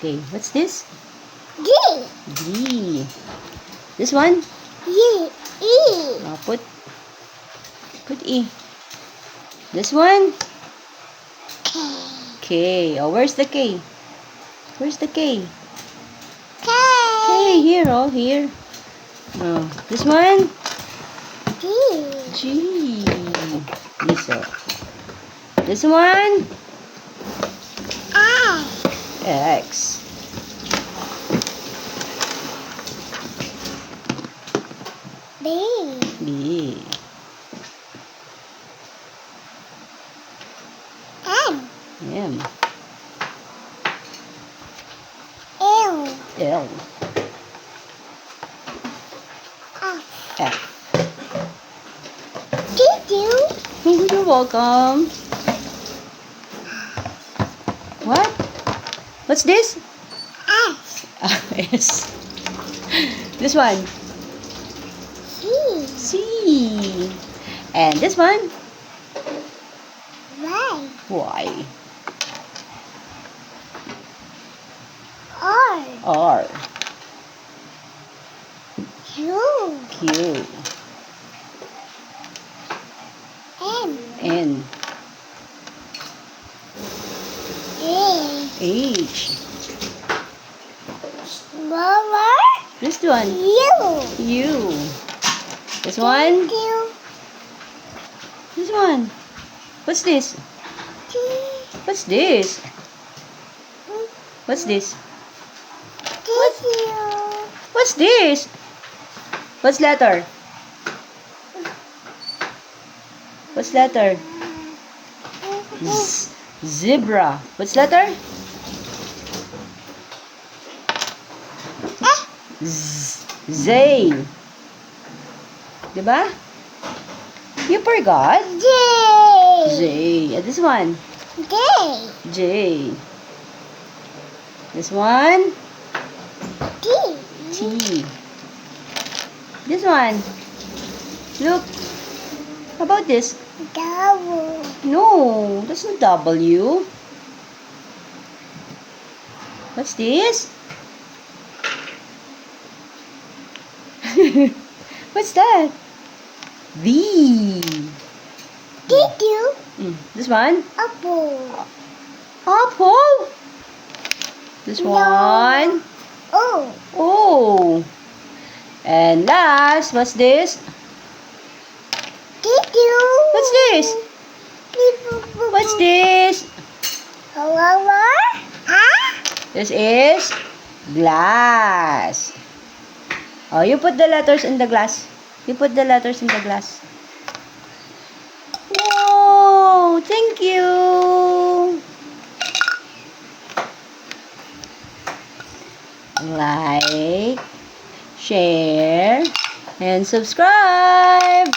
Okay, what's this? D. D. This one? E. E. Put E. This one? K. K. Oh, where's the K? Where's the K? K. K, here, oh, here. Oh, this one? G. G. This, this one? X. X. B. B. M. M. L. L. F. F. Thank you. Oh, you're welcome. What? What's this? S. S. This one? C. C. And this one? Y. Y. R. R. Q. Q. M. N. A. H. Smaller. This one? U. U. This one? Thank you. This one? What's this? T. What's this? What's this? Thank you. What's this? What's letter? What's letter? Z. Zebra. What's letter? Z. Zay. Diba? You forgot? J. J. And this one? J. J. This one? T. T. This one? Look. How about this? W. No, that's not W. What's this? What's that? V. Thank you. This one? Apple. Apple. This No. one? O. Oh. And last, what's this? Thank you. What's this? What's this? This is glass. Oh, you put the letters in the glass. You put the letters in the glass. Whoa! Thank you. Like, share, and subscribe.